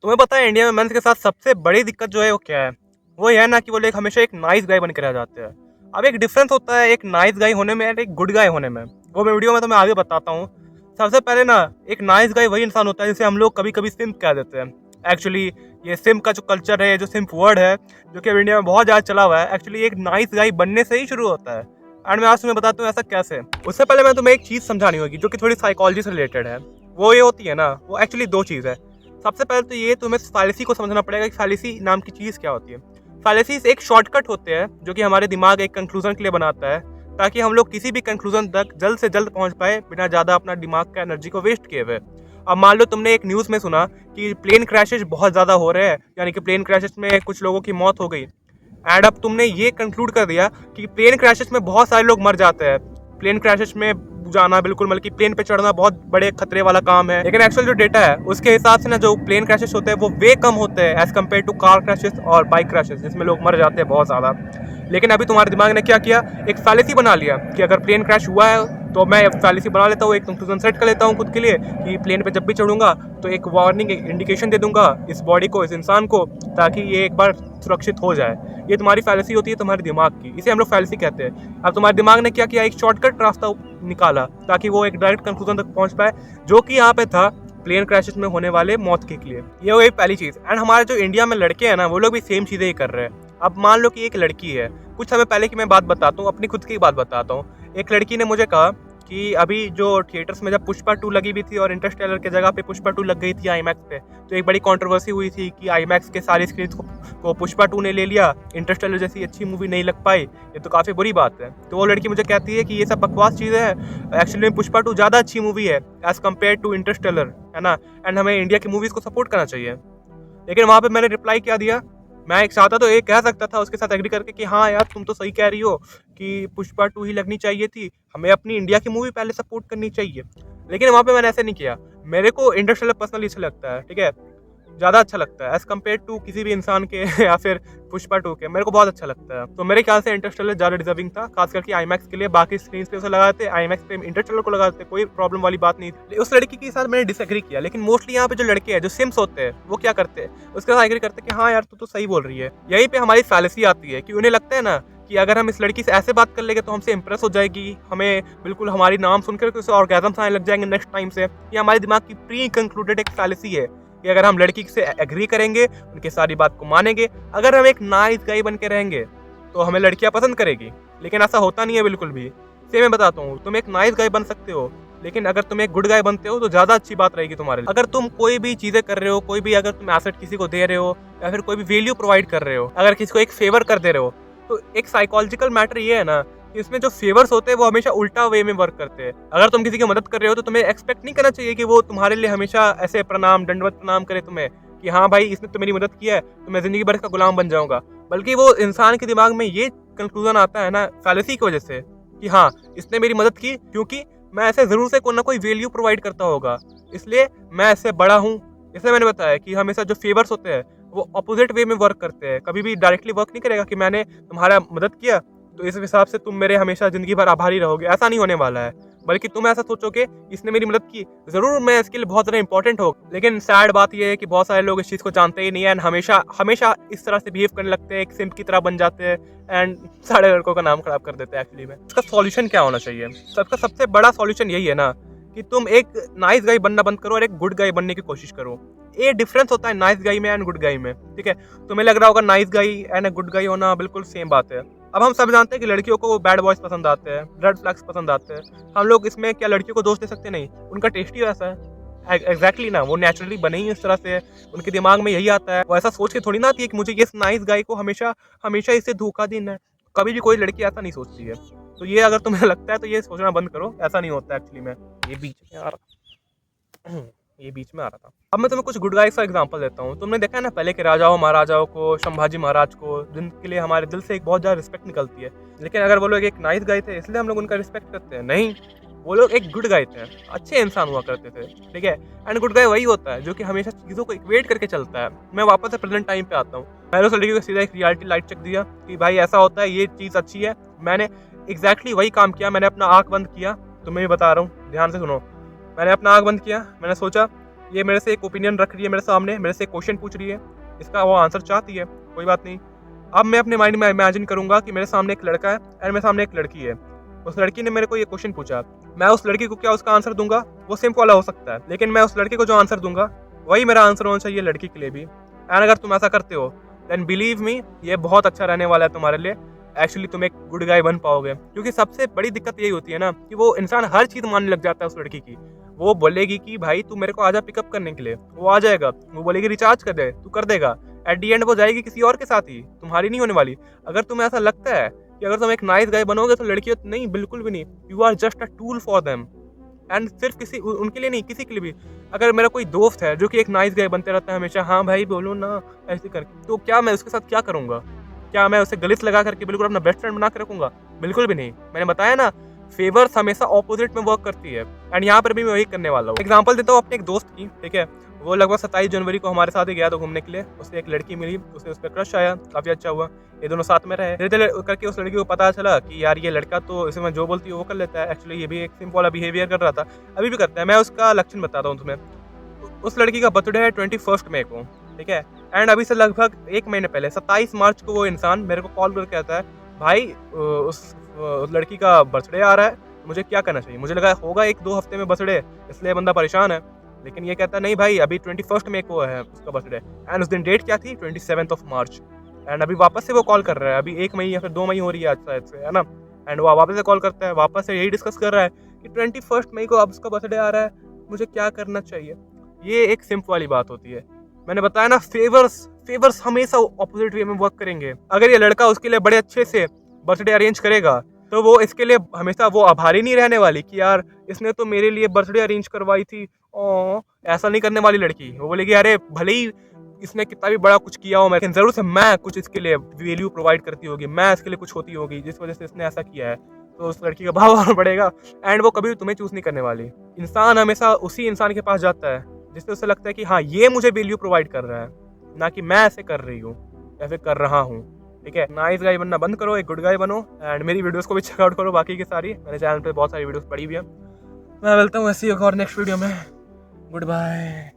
तुम्हें पता है इंडिया में मेंस के साथ सबसे बड़ी दिक्कत जो है वो क्या है? वो ये है ना कि वो लोग हमेशा एक नाइस गाय बन के रह जाते हैं। अब एक डिफरेंस होता है एक नाइस गाय होने में और एक गुड गाय होने में। वो मैं वीडियो में तुम्हें आगे बताता हूँ। सबसे पहले ना, एक नाइस गाय वही इंसान होता है जिसे हम लोग कभी कभी सिम्प कह देते हैं। एक्चुअली ये सिम्प का जो कल्चर है, जो सिम्प वर्ड है, जो कि अब इंडिया में बहुत ज़्यादा चला हुआ है, एक्चुअली एक नाइस गाय बनने से ही शुरू होता है। एंड मैं आज तुम्हें बताता हूँ ऐसा कैसे। उससे पहले मैं तुम्हें एक चीज़ समझानी होगी जो कि थोड़ी साइकोलॉजी से रिलेटेड है। वो ये होती है ना, वो एक्चुअली दो चीज़ है। सबसे पहले तो ये तुम्हें फैलेसी को समझना पड़ेगा कि फैलेसी नाम की चीज़ क्या होती है। फैलेसीज एक शॉर्टकट होते हैं जो कि हमारे दिमाग एक कंक्लूजन के लिए बनाता है, ताकि हम लोग किसी भी कंक्लूजन तक जल्द से जल्द पहुंच पाए बिना ज़्यादा अपना दिमाग का एनर्जी को वेस्ट किए हुए। अब मान लो तुमने एक न्यूज़ में सुना कि प्लेन क्रैशेज बहुत ज़्यादा हो रहे हैं, यानी कि प्लेन क्रैशेज में कुछ लोगों की मौत हो गई। एंड अब तुमने ये कंक्लूड कर दिया कि प्लेन क्रैशेस में बहुत सारे लोग मर जाते हैं। प्लेन क्रैशेस में जाना बिल्कुल, मतलब कि प्लेन पे चढ़ना बहुत बड़े खतरे वाला काम है। लेकिन एक्चुअल जो डेटा है उसके हिसाब से ना, जो प्लेन क्रैशेस होते हैं वो वे कम होते हैं as compare to car crashes और बाइक क्रैशेस, जिसमें लोग मर जाते हैं बहुत ज़्यादा। लेकिन अभी तुम्हारे दिमाग ने क्या किया, एक फैलेसी बना लिया कि अगर प्लेन क्रैश हुआ है तो मैं फैलेसी बना लेता हूँ, एक कंक्लूजन सेट कर लेता हूँ खुद के लिए कि प्लेन पे जब भी चढ़ूंगा तो एक वार्निंग, एक इंडिकेशन दे दूंगा इस बॉडी को, इस इंसान को, ताकि ये एक बार सुरक्षित हो जाए। ये तुम्हारी फैलेसी होती है तुम्हारे दिमाग की, इसे हम लोग फैलेसी कहते हैं। अब तुम्हारे दिमाग ने क्या किया, एक शॉर्टकट रास्ता निकाला ताकि वो एक डायरेक्ट कंक्लूजन तक पहुंच पाए, जो कि यहाँ पे था प्लेन क्रैशेस में होने वाले मौत के लिए। ये हो गई पहली चीज़। एंड हमारे जो इंडिया में लड़के हैं ना, वो लोग भी सेम चीज़ें ही कर रहे हैं। अब मान लो कि एक लड़की है, कुछ समय पहले की मैं बात बताता हूँ, अपनी खुद की बात बताता हूँ। एक लड़की ने मुझे कहा कि अभी जो थिएटर्स में जब पुष्पा 2 लगी हुई थी और इंटरस्टेलर के जगह पे पुष्पा 2 लग गई थी आईमैक्स पे, तो एक बड़ी कंट्रोवर्सी हुई थी कि आईमैक्स के सारी स्क्रीन को पुष्पा 2 ने ले लिया, इंटरस्टेलर जैसी अच्छी मूवी नहीं लग पाई। ये तो काफ़ी बुरी बात है। तो वो लड़की मुझे कहती है कि ये सब बकवास चीज़ें हैं, एक्चुअली में पुष्पा 2 ज़्यादा अच्छी मूवी है एज़ कम्पेयर टू इंटरस्टेलर, है ना। एंड हमें इंडिया की मूवीज़ को सपोर्ट करना चाहिए। लेकिन वहाँ पे मैंने रिप्लाई क्या दिया, मैं एक चाहता तो ये कह सकता था उसके साथ एग्री करके कि हाँ यार, तुम तो सही कह रही हो कि पुष्पा 2 ही लगनी चाहिए थी, हमें अपनी इंडिया की मूवी पहले सपोर्ट करनी चाहिए। लेकिन वहाँ पे मैंने ऐसे नहीं किया। मेरे को इंटरस्टेलर पर्सनली अच्छा लगता है, ठीक है, ज़्यादा अच्छा लगता है एज़ कम्पेयर टू किसी भी इंसान के या फिर पुष्पा 2 के, मेरे को बहुत अच्छा लगता है। तो मेरे ख्याल से इंटरस्टेलर ज़्यादा डिजर्विंग था, खास करके आईमैक्स के लिए। बाकी स्क्रीन पे उसे लगाते, आईमैक्स पे इंटरस्टेलर को लगाते, कोई प्रॉब्लम वाली बात नहीं थी। उस लड़की के साथ मैंने डिसएग्री किया। लेकिन मोस्टली यहाँ पे जो लड़के हैं, जो सिम्स होते हैं, वो क्या करते हैं, उसके साथ एग्री करते हैं कि हाँ यार, तू तो सही बोल रही है। यहीं पे हमारी फैलेसी आती है कि उन्हें लगता है ना कि अगर हम इस लड़की से ऐसे बात कर लेंगे तो हमसे इंप्रेस हो जाएगी, हमें बिल्कुल हमारी नाम सुनकर उसे ऑर्गेजम्स आने लग जाएंगे नेक्स्ट टाइम से। ये हमारे दिमाग की प्री कंक्लूडेड एक फैलेसी है कि अगर हम लड़की से एग्री करेंगे, उनकी सारी बात को मानेंगे, अगर हम एक नाइस गाय बन के रहेंगे तो हमें लड़कियां पसंद करेगी। लेकिन ऐसा होता नहीं है बिल्कुल भी। से मैं बताता हूँ, तुम एक नाइस गाय बन सकते हो, लेकिन अगर तुम एक गुड गाय बनते हो तो ज़्यादा अच्छी बात रहेगी तुम्हारे लिए। अगर तुम कोई भी चीज़ें कर रहे हो, कोई भी अगर तुम एसेट किसी को दे रहे हो या फिर कोई भी वैल्यू प्रोवाइड कर रहे हो, अगर किसी को एक फेवर कर दे रहे हो, तो एक साइकोलॉजिकल मैटर ये है ना कि इसमें जो फेवर्स होते हैं वो हमेशा उल्टा वे में वर्क करते हैं। अगर तुम किसी की मदद कर रहे हो तो तुम्हें एक्सपेक्ट नहीं करना चाहिए कि वो तुम्हारे लिए हमेशा ऐसे प्रणाम, दंडवत प्रणाम करे तुम्हें कि हाँ भाई, इसने तो मेरी मदद किया है तो मैं जिंदगी भर इसका गुलाम बन जाऊंगा। बल्कि वो इंसान के दिमाग में ये कंक्लूजन आता है ना फैलेसी की वजह से कि हाँ, इसने मेरी मदद की क्योंकि मैं ऐसे जरूर से कोई ना कोई वैल्यू प्रोवाइड करता होगा, इसलिए मैं ऐसे बड़ा हूँ। इसलिए मैंने बताया कि हमेशा जो फेवर्स होते हैं वो अपोजिट वे में वर्क करते हैं, कभी भी डायरेक्टली वर्क नहीं करेगा कि मैंने तुम्हारा मदद किया तो इस हिसाब से तुम मेरे हमेशा ज़िंदगी भर आभारी रहोगे। ऐसा नहीं होने वाला है। बल्कि तुम ऐसा सोचोगे, इसने मेरी मदद की, ज़रूर मैं इसके लिए बहुत ज़्यादा इंपॉर्टेंट हो। लेकिन सैड बात यह है कि बहुत सारे लोग इस चीज़ को जानते ही नहीं है एंड हमेशा हमेशा इस तरह से बिहेव करने लगते हैं, एक सिम्प की तरह बन जाते हैं एंड सारे लड़कों का नाम खराब कर देते हैं एक्चुअली में। इसका सॉल्यूशन क्या होना चाहिए? सबका सबसे बड़ा सॉल्यूशन यही है ना कि तुम एक नाइस गाय बनना बंद करो और एक गुड गाय बनने की कोशिश करो। ये डिफरेंस होता है नाइस गाय में एंड गुड गाय में, ठीक है। तुम्हें लग रहा होगा nice guy and good guy होना बिल्कुल सेम बात है। अब हम सब जानते हैं कि लड़कियों को बैड बॉयज पसंद आते हैं, रेड फ्लैग्स पसंद आते हैं। हम लोग इसमें क्या लड़कियों को दोष दे सकते? नहीं, उनका टेस्ट ही वैसा है। एग्जैक्टली ना, वो नेचुरली बने ही इस तरह से है, उनके दिमाग में यही आता है। वो ऐसा सोच के थोड़ी ना आती है कि मुझे ये नाइस गाय को हमेशा हमेशा इससे धोखा देना है। कभी भी कोई लड़की ऐसा नहीं सोचती है। तो ये अगर तुम्हें लगता है तो ये सोचना बंद करो, ऐसा नहीं होता एक्चुअली में। ये बीच में आ रहा ये बीच में आ रहा था। अब मैं तुम्हें कुछ गुड गाइस का एग्जांपल देता हूँ। तुमने देखा है ना पहले के राजाओं महाराजाओं को, संभाजी महाराज को, जिनके लिए हमारे दिल से एक बहुत ज़्यादा रिस्पेक्ट निकलती है। लेकिन अगर वो लोग एक नाइस गाय थे इसलिए हम लोग उनका रिस्पेक्ट करते हैं? नहीं, वो लोग एक गुड गाय थे, अच्छे इंसान हुआ करते थे, ठीक है। एंड गुड गाय वही होता है जो कि हमेशा चीज़ों को इक्वेट करके चलता है। मैं वापस से प्रेजेंट टाइम पे आता हूँ। मैंने उस लड़की को सीधा एक रियलिटी लाइट चेक दिया कि भाई ऐसा होता है, ये चीज़ अच्छी है। मैंने एग्जैक्टली वही काम किया। मैंने अपना आँख बंद किया, तुम्हें भी बता रहा हूँ, ध्यान से सुनो। मैंने अपना आँख बंद किया, मैंने सोचा ये मेरे से एक ओपिनियन रख रही है मेरे सामने, मेरे से क्वेश्चन पूछ रही है, इसका वो आंसर चाहती है, कोई बात नहीं। अब मैं अपने माइंड में इमेजिन करूंगा कि मेरे सामने एक लड़का है और मेरे सामने एक लड़की है। उस लड़की ने मेरे को ये क्वेश्चन पूछा, मैं उस लड़की को क्या उसका आंसर दूंगा, वो सिंपल वाला हो सकता है, लेकिन मैं उस लड़के को जो आंसर दूंगा वही मेरा आंसर होना चाहिए लड़की के लिए भी। एंड अगर तुम ऐसा करते हो देन बिलीव मी, ये बहुत अच्छा रहने वाला है तुम्हारे लिए। एक्चुअली तुम एक गुड गाय बन पाओगे, क्योंकि सबसे बड़ी दिक्कत यही होती है ना कि वो इंसान हर चीज़ मानने लग जाता है उस लड़की की। वो बोलेगी कि भाई तू मेरे को आजा पिकअप करने के लिए, वो आ जाएगा। वो बोलेगी रिचार्ज कर दे, तू कर देगा। एट दी एंड वो जाएगी किसी और के साथ ही, तुम्हारी नहीं होने वाली। अगर तुम्हें ऐसा लगता है कि अगर तुम एक नाइस गाय बनोगे तो लड़कियों नहीं, बिल्कुल भी नहीं। You are just a tool for them. And सिर्फ किसी उनके लिए नहीं, किसी के लिए भी। अगर मेरा कोई दोस्त है जो कि एक नाइस गाय बनते रहता है हमेशा, हाँ भाई बोलो ना ऐसे करके, तो क्या मैं उसके साथ क्या करूँगा? क्या मैं उसे गलित लगा करके बिल्कुल अपना बेस्ट फ्रेंड बना के रखूंगा? बिल्कुल भी नहीं। मैंने बताया ना, फेवर्स हमेशा ऑपोजिट में वर्क करती है। एंड यहाँ पर भी मैं वही करने वाला हूँ। एग्जाम्पल देता हूँ अपने एक दोस्त की, ठीक है। वो लगभग 27 जनवरी को हमारे साथ ही गया था घूमने के लिए। उससे एक लड़की मिली, उसे उस पर क्रश आया, काफ़ी अच्छा हुआ। ये दोनों साथ में रहे। धीरे धीरे करके उस लड़की को पता चला कि यार ये लड़का तो इसे मैं जो बोलती हूँ वो कर लेता है। एक्चुअली ये भी एक सिंपल वाला बिहेवियर कर रहा था, अभी भी करता है। मैं उसका लक्षण बताता हूँ तुम्हें। उस लड़की का बर्थडे है 21 मई को, ठीक है। एंड अभी से लगभग 1 महीने पहले 27 मार्च को वो इंसान मेरे को कॉल करके कहता है, भाई उस लड़की का बर्थडे आ रहा है, मुझे क्या करना चाहिए? मुझे लगा होगा 1-2 हफ्ते में बर्थडे, इसलिए बंदा परेशान है। लेकिन ये कहता है नहीं भाई, अभी 21 मई को है उसका बर्थडे। एंड उस दिन डेट क्या थी? 27 मार्च। एंड अभी वापस से वो कॉल कर रहा है, अभी 1 मई या फिर 2 मई हो रही है आज शायद से, है ना। एंड वो वापस से कॉल करता है, वापस से यही डिस्कस कर रहा है कि 21 मई को अब उसका बर्थडे आ रहा है, मुझे क्या करना चाहिए? ये एक सिंपल वाली बात होती है। मैंने बताया ना, फेवर्स हमेशा ऑपोजिट वे में वर्क करेंगे। अगर ये लड़का उसके लिए बड़े अच्छे से बर्थडे अरेंज करेगा तो वो इसके लिए हमेशा वो आभारी नहीं रहने वाली कि यार इसने तो मेरे लिए बर्थडे अरेंज करवाई थी। ओ, ऐसा नहीं करने वाली लड़की। वो बोलेगी अरे भले ही इसने कितना भी बड़ा कुछ किया हो, लेकिन जरूर से मैं कुछ इसके लिए वैल्यू प्रोवाइड करती होगी, मैं इसके लिए कुछ होती होगी जिस वजह से इसने ऐसा किया है। तो उस लड़की का भाव और बढ़ेगा। एंड वो कभी भी तुम्हें चूज नहीं करने वाली। इंसान हमेशा उसी इंसान के पास जाता है जिससे उसे लगता है कि हाँ ये मुझे वैल्यू प्रोवाइड कर रहा है, ना कि मैं ऐसे कर रही हूँ या फिर कर रहा हूँ। ठीक है, नाइस गाय बनना बंद करो, एक गुड गाय बनो। एंड मेरी वीडियोस को भी चेकआउट करो, बाकी की सारी मेरे चैनल पे बहुत सारी वीडियोस पड़ी हुई है। मैं मिलता हूँ ऐसी एक और नेक्स्ट वीडियो में। Good bye.